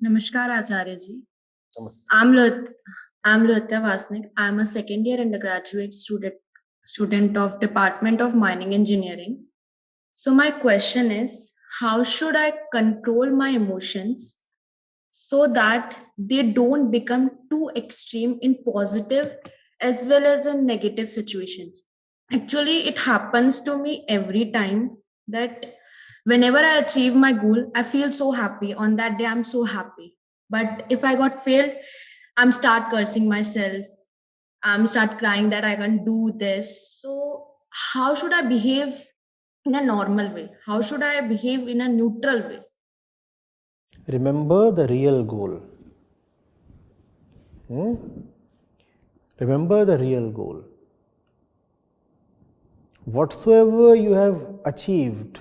Namaskar, Acharya ji. Namaste. I'm Loitya Vasnik. I'm a second year undergraduate student of Department of Mining Engineering. So my question is, how should I control my emotions so that they don't become too extreme in positive as well as in negative situations? Actually, it happens to me every time that whenever I achieve my goal, I feel so happy. On that day, I'm so happy. But if I got failed, I'm start cursing myself. I'm start crying that I can't do this. So how should I behave in a normal way? How should I behave in a neutral way? Remember the real goal. Remember the real goal. Whatsoever you have achieved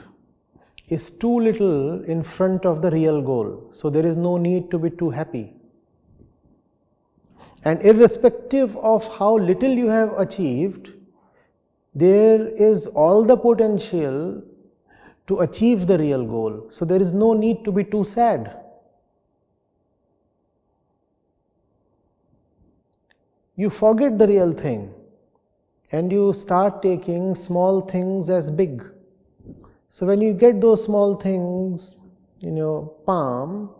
is too little in front of the real goal. So there is no need to be too happy. And irrespective of how little you have achieved, there is all the potential to achieve the real goal. So there is no need to be too sad. You forget the real thing and you start taking small things as big. So when you get those small things in your palm,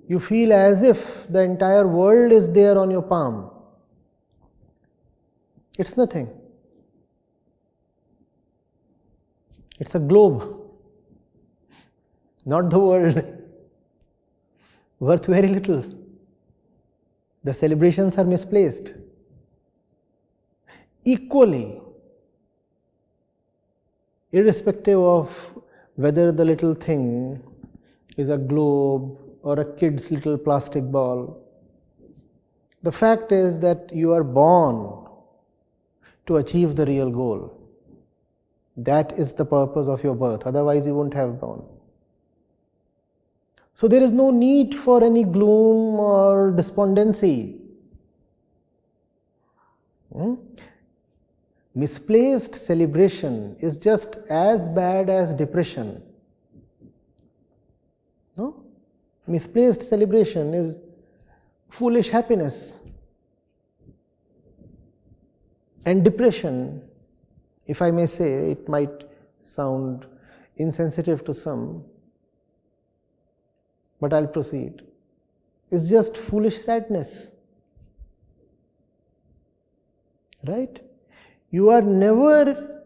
you feel as if the entire world is there on your palm. It's nothing. It's a globe, not the world, worth very little. The celebrations are misplaced. Equally, irrespective of whether the little thing is a globe or a kid's little plastic ball, the fact is that you are born to achieve the real goal. That is the purpose of your birth, otherwise you wouldn't have born. So there is no need for any gloom or despondency. Misplaced celebration is just as bad as depression. No? Misplaced celebration is foolish happiness. And depression, if I may say, it might sound insensitive to some, but I'll proceed. It's just foolish sadness. Right? You are never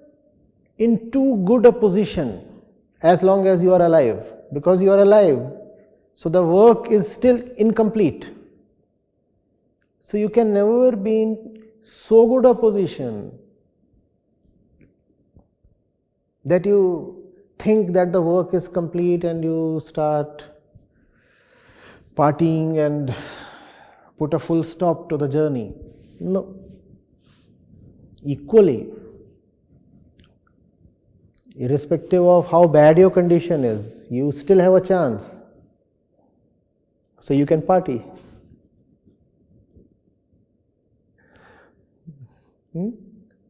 in too good a position as long as you are alive, because you are alive. So the work is still incomplete. So you can never be in so good a position that you think that the work is complete and you start partying and put a full stop to the journey. No. Equally, irrespective of how bad your condition is, you still have a chance. So you can party.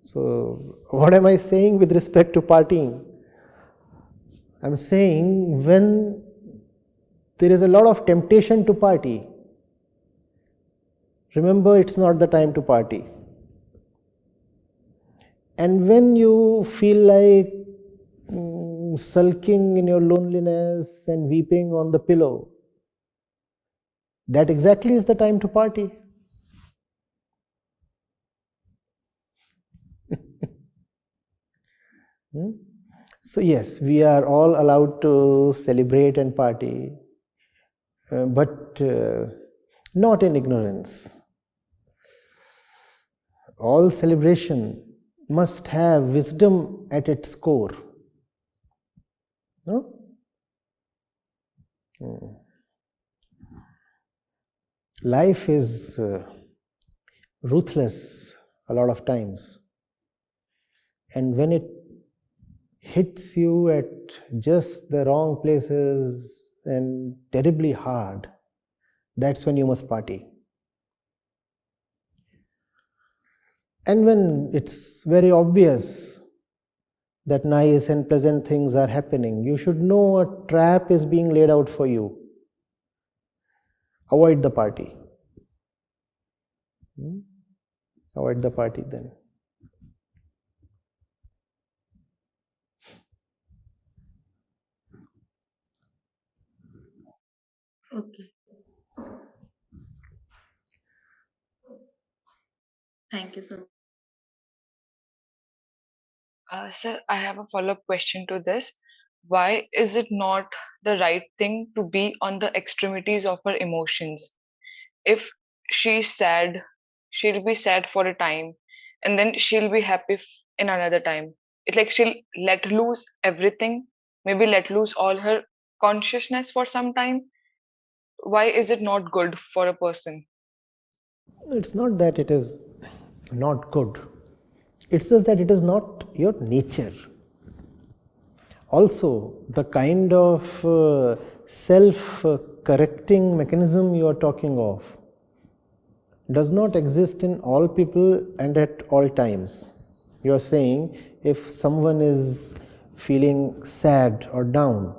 So what am I saying with respect to partying? I'm saying when there is a lot of temptation to party, remember it's not the time to party. And when you feel like sulking in your loneliness and weeping on the pillow, that exactly is the time to party. So yes, we are all allowed to celebrate and party, but not in ignorance. All celebration must have wisdom at its core. No? Life is ruthless a lot of times. And when it hits you at just the wrong places and terribly hard, that's when you must party. And when it's very obvious that nice and pleasant things are happening, you should know a trap is being laid out for you. avoid the party. Avoid the party then. Okay. Thank you so much. Sir, I have a follow-up question to this. Why is it not the right thing to be on the extremities of her emotions? If she's sad, she'll be sad for a time, and then she'll be happy in another time. It's like she'll let loose everything, maybe let loose all her consciousness for some time. Why is it not good for a person? It's not that it is not good. It's just that it is not your nature. Also, the kind of self-correcting mechanism you are talking of does not exist in all people and at all times. You are saying if someone is feeling sad or down,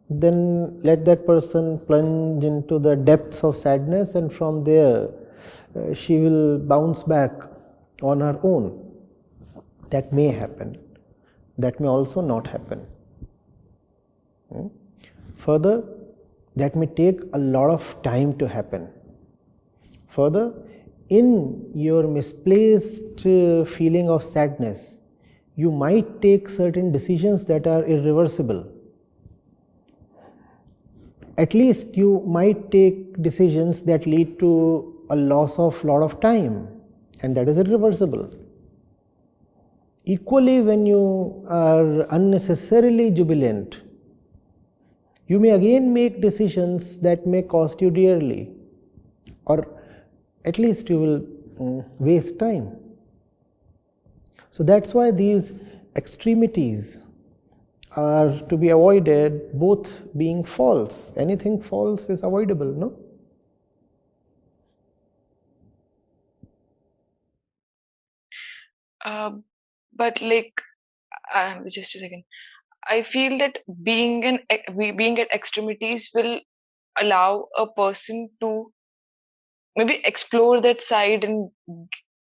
then let that person plunge into the depths of sadness, and from there she will bounce back on her own. That may happen. That may also not happen. Further, that may take a lot of time to happen. Further, in your misplaced feeling of sadness, you might take certain decisions that are irreversible. At least you might take decisions that lead to a loss of lot of time, and that is irreversible. Equally, when you are unnecessarily jubilant, you may again make decisions that may cost you dearly, or at least you will waste time. So that's why these extremities are to be avoided, both being false. Anything false is avoidable, no? But like, just a second. I feel that being at extremities will allow a person to maybe explore that side and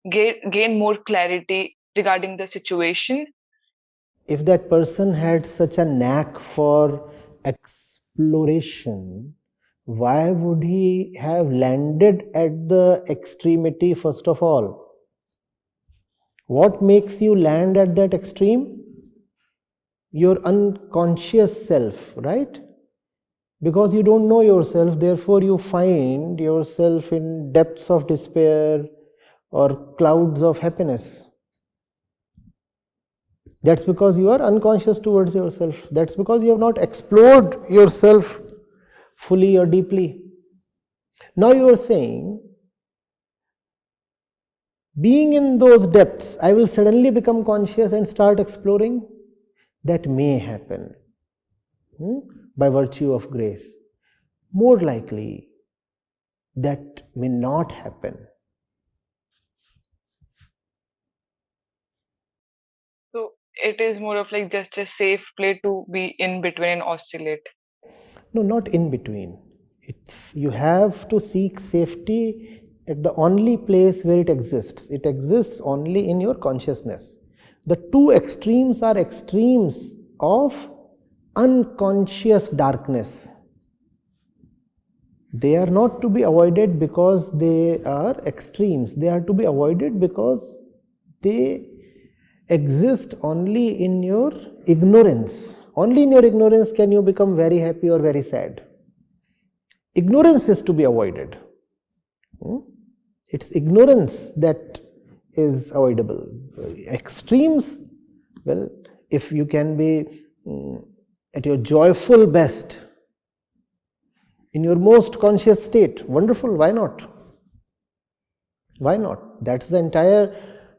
gain more clarity regarding the situation. If that person had such a knack for exploration, why would he have landed at the extremity first of all? What makes you land at that extreme? Your unconscious self, right? Because you don't know yourself, therefore you find yourself in depths of despair or clouds of happiness. That's because you are unconscious towards yourself. That's because you have not explored yourself fully or deeply. Now you are saying, being in those depths, I will suddenly become conscious and start exploring. That may happen by virtue of grace. More likely, that may not happen. So it is more of like just a safe play to be in between and oscillate. No, not in between. You have to seek safety at the only place where it exists. It exists only in your consciousness. The two extremes are extremes of unconscious darkness. They are not to be avoided because they are extremes. They are to be avoided because they exist only in your ignorance. Only in your ignorance can you become very happy or very sad. Ignorance is to be avoided. It's ignorance that is avoidable. Extremes, well, if you can be at your joyful best, in your most conscious state, wonderful, why not? Why not? That's the entire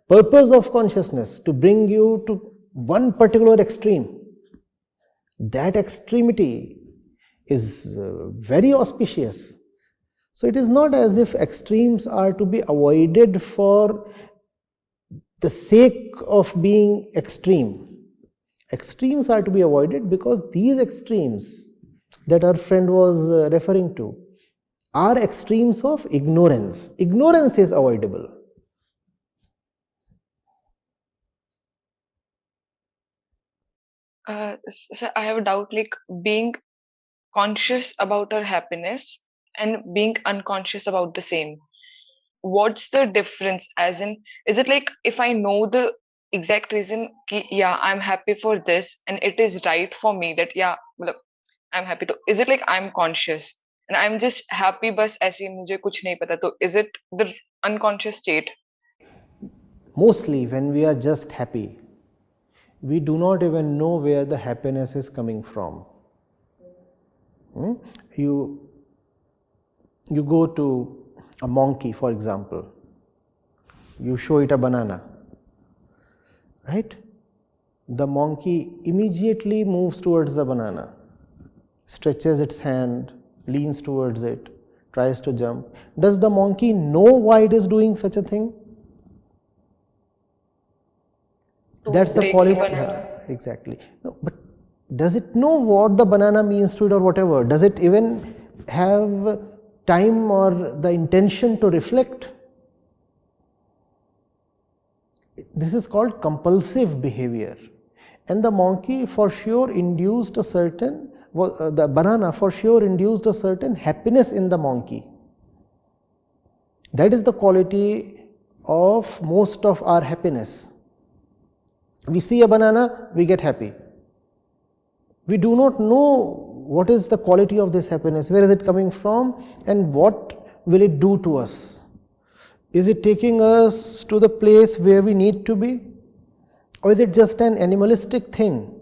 purpose of consciousness, to bring you to one particular extreme. That extremity is very auspicious. So it is not as if extremes are to be avoided for the sake of being extreme. Extremes are to be avoided because these extremes that our friend was referring to, are extremes of ignorance. Ignorance is avoidable. So I have a doubt, like being conscious about our happiness and being unconscious about the same. What's the difference? As in, is it like if I know the exact reason, ki, yeah, I'm happy for this, and it is right for me that yeah, matlab, I'm happy to. Is it like I'm conscious and I'm just happy, बस ऐसे ही मुझे कुछ नहीं पता? तो is it the unconscious state? Mostly when we are just happy, we do not even know where the happiness is coming from. You go to a monkey, for example, you show it a banana, right? The monkey immediately moves towards the banana, stretches its hand, leans towards it, tries to jump. Does the monkey know why it is doing such a thing? That's the Take quality. banana. Exactly. No, but does it know what the banana means to it or whatever? Does it even have time or the intention to reflect? This is called compulsive behavior. And the monkey for sure induced a certain, the banana for sure induced a certain happiness in the monkey. That is the quality of most of our happiness. We see a banana, we get happy. We do not know what is the quality of this happiness, where is it coming from, and what will it do to us. Is it taking us to the place where we need to be, or is it just an animalistic thing?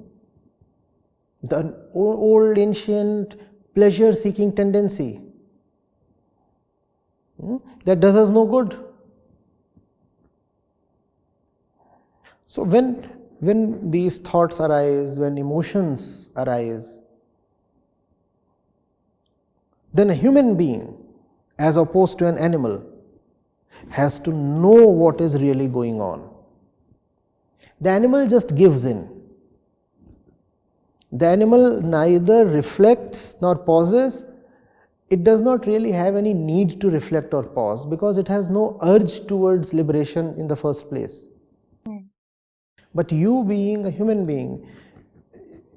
The old ancient pleasure seeking tendency that does us no good. So when these thoughts arise, when emotions arise, then a human being, as opposed to an animal, has to know what is really going on. The animal just gives in. The animal neither reflects nor pauses. It does not really have any need to reflect or pause because it has no urge towards liberation in the first place. But you, being a human being,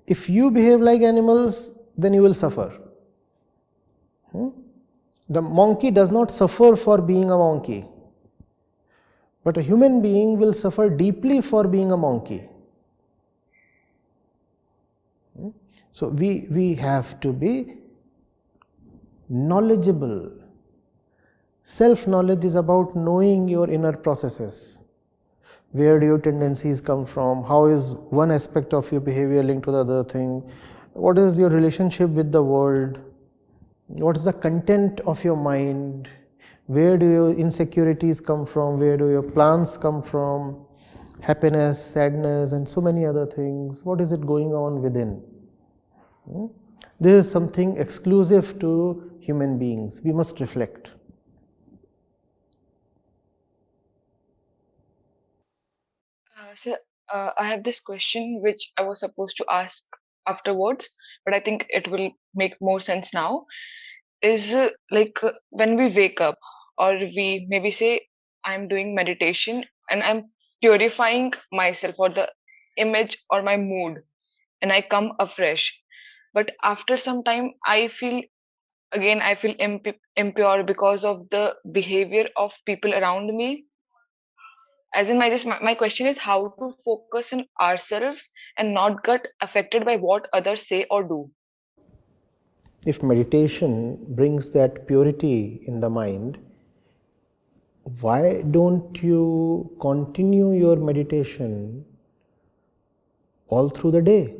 if you behave like animals, then you will suffer. The monkey does not suffer for being a monkey, but a human being will suffer deeply for being a monkey. So we have to be knowledgeable. Self-knowledge is about knowing your inner processes. Where do your tendencies come from? How is one aspect of your behavior linked to the other thing? What is your relationship with the world? What is the content of your mind? Where do your insecurities come from? Where do your plans come from? Happiness, sadness, and so many other things. What is it going on within? This is something exclusive to human beings. We must reflect. So I have this question which I was supposed to ask afterwards, but I think it will make more sense now. Is when we wake up, or we maybe say, I'm doing meditation and I'm purifying myself or the image or my mood, and I come afresh. But after some time, I feel impure because of the behavior of people around me. As in, my question is how to focus on ourselves and not get affected by what others say or do. If meditation brings that purity in the mind, why don't you continue your meditation all through the day?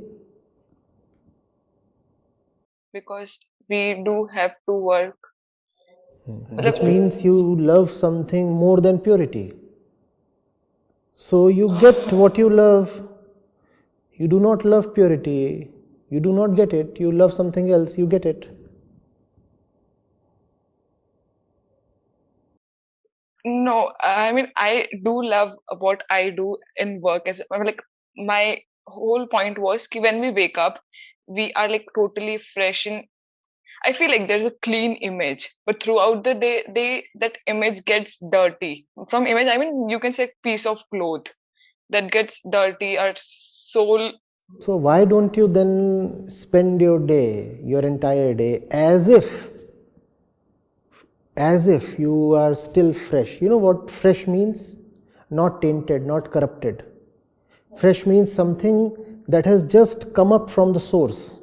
Because we do have to work. Which means you love something more than purity. So you get what you love. You do not love purity. You do not get it. You love something else. You get it. No, I mean, I do love what I do in work as well. I mean, like, my whole point was ki when we wake up, we are like totally fresh, and I feel like there's a clean image, but throughout the day, that image gets dirty. From image, I mean, you can say piece of cloth that gets dirty, our soul. So why don't you then spend your day, your entire day, as if you are still fresh? You know what fresh means? Not tainted, not corrupted. Fresh means something that has just come up from the source.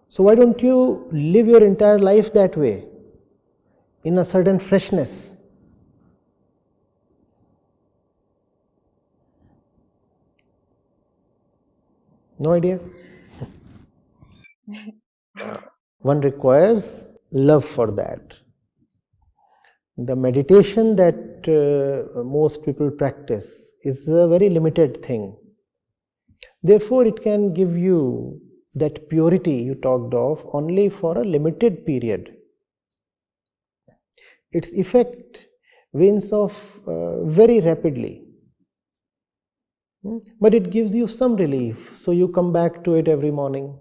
So why don't you live your entire life that way, in a certain freshness? No idea? One requires love for that. The meditation that most people practice is a very limited thing. Therefore, it can give you that purity you talked of only for a limited period. Its effect wanes off very rapidly. But it gives you some relief, so you come back to it every morning.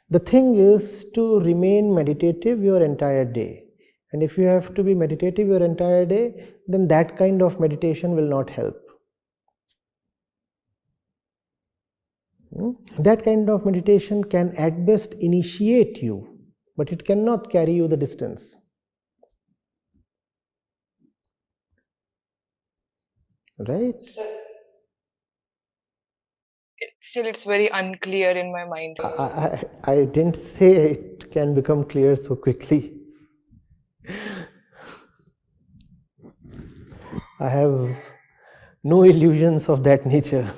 The thing is to remain meditative your entire day. And if you have to be meditative your entire day, then that kind of meditation will not help. That kind of meditation can at best initiate you, but it cannot carry you the distance. Right? Still, it's very unclear in my mind. I didn't say it can become clear so quickly. I have no illusions of that nature.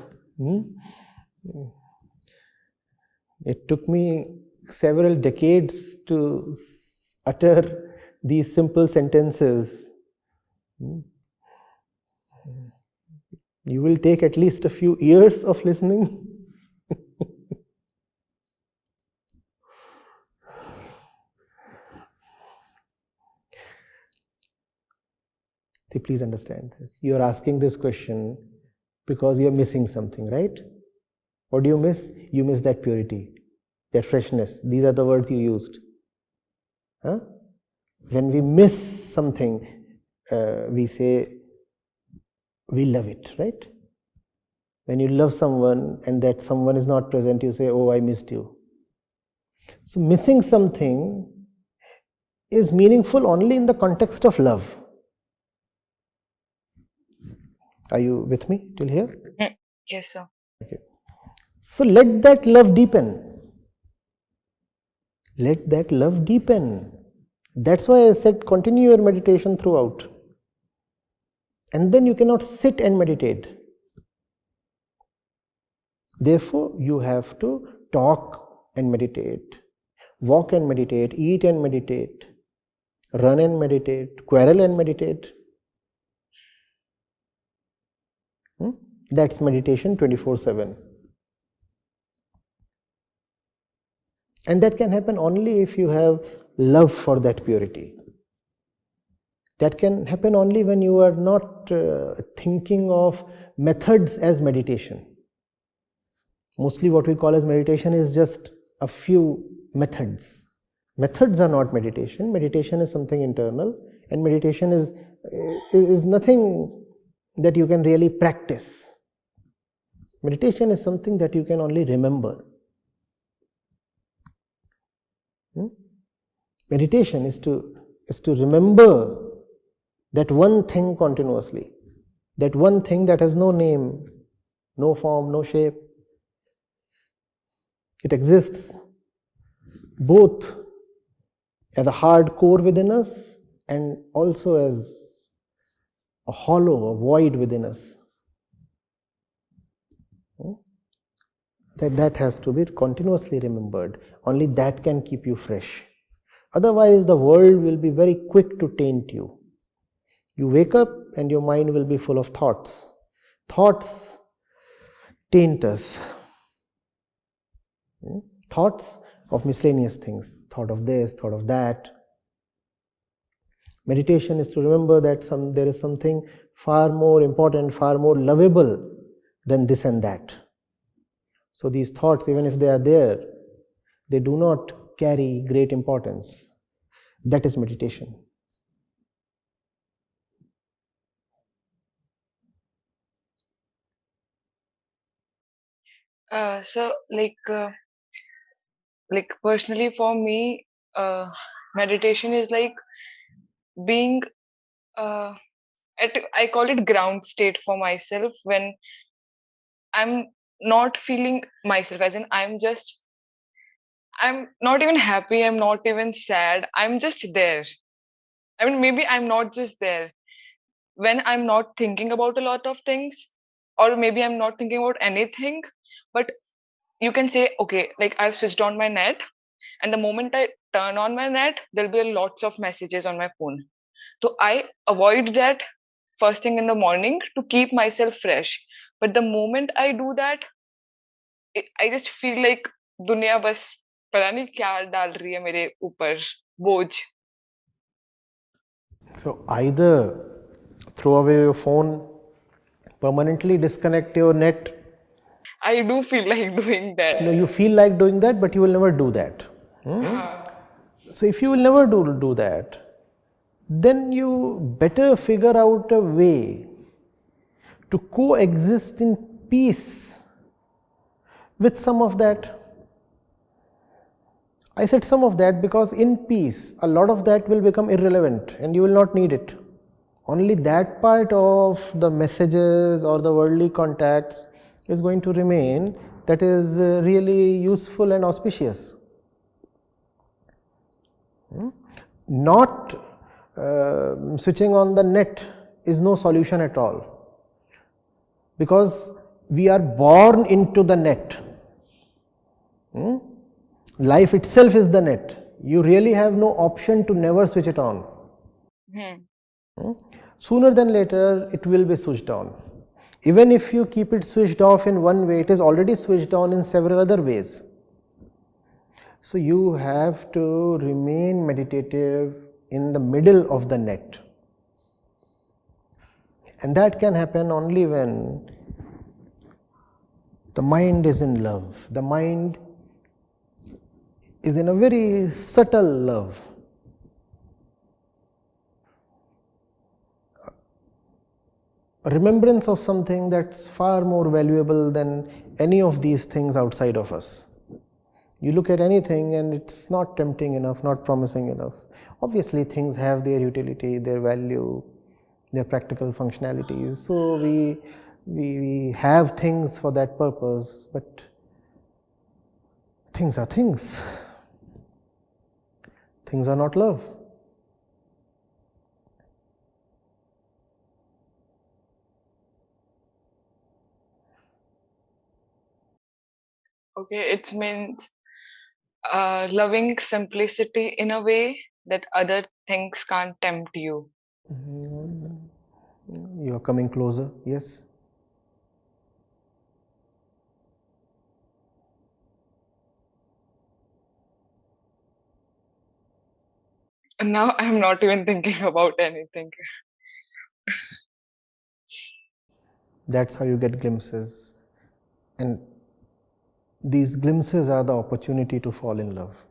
It took me several decades to utter these simple sentences. You will take at least a few years of listening. See, please understand this. You are asking this question because you are missing something, right? What do you miss? You miss that purity, that freshness. These are the words you used. Huh? When we miss something, we say we love it, right? When you love someone and that someone is not present, you say, oh, I missed you. So missing something is meaningful only in the context of love. Are you with me till here? Yes, sir. Okay. So let that love deepen. Let that love deepen. That's why I said continue your meditation throughout. And then you cannot sit and meditate. Therefore, you have to talk and meditate, walk and meditate, eat and meditate, run and meditate, quarrel and meditate. That's meditation 24/7. And that can happen only if you have love for that purity. That can happen only when you are not thinking of methods as meditation. Mostly what we call as meditation is just a few methods. Methods are not meditation. Meditation is something internal, and meditation is nothing that you can really practice. Meditation is something that you can only remember. Meditation is to remember that one thing continuously, that one thing that has no name, no form, no shape. It exists both as a hard core within us and also as a hollow, a void within us. That has to be continuously remembered. Only that can keep you fresh. Otherwise, the world will be very quick to taint you. You wake up and your mind will be full of thoughts. Thoughts taint us. Thoughts of miscellaneous things. Thought of this, thought of that. Meditation is to remember that there is something far more important, far more lovable than this and that. So these thoughts, even if they are there, they do not carry great importance. That is meditation. So like personally for me, meditation is like being uh, I call it ground state for myself when I'm not feeling myself, as in I'm not even happy, I'm not even sad, I'm just there. I mean, maybe I'm not just there. When I'm not thinking about a lot of things, or maybe I'm not thinking about anything, but you can say, okay, like I've switched on my net, and the moment I turn on my net, there'll be lots of messages on my phone. So I avoid that first thing in the morning to keep myself fresh. But the moment I do that, I just feel like दुनिया बस पता नहीं क्या डाल रही है मेरे ऊपर बोझ. So either throw away your phone, permanently disconnect your net. I do feel like doing that. You feel like doing that, but you will never do that. So if you will never do that, then you better figure out a way to coexist in peace with some of that. I said some of that because in peace, a lot of that will become irrelevant and you will not need it. Only that part of the messages or the worldly contacts is going to remain that is really useful and auspicious. Not switching on the net is no solution at all, because we are born into the net. Life itself is the net. You really have no option to never switch it on. Sooner than later, it will be switched on. Even if you keep it switched off in one way, it is already switched on in several other ways. So you have to remain meditative in the middle of the net. And that can happen only when the mind is in love. The mind is in a very subtle love. A remembrance of something that's far more valuable than any of these things outside of us. You look at anything and it's not tempting enough, not promising enough. Obviously, things have their utility, their value, their practical functionalities. So we have things for that purpose, but things are things. Things are not love. Okay, it means loving simplicity in a way that other things can't tempt you. You are coming closer, yes. And now I'm not even thinking about anything. That's how you get glimpses. And these glimpses are the opportunity to fall in love.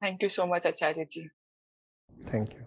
Thank you so much, Acharya ji. Thank you.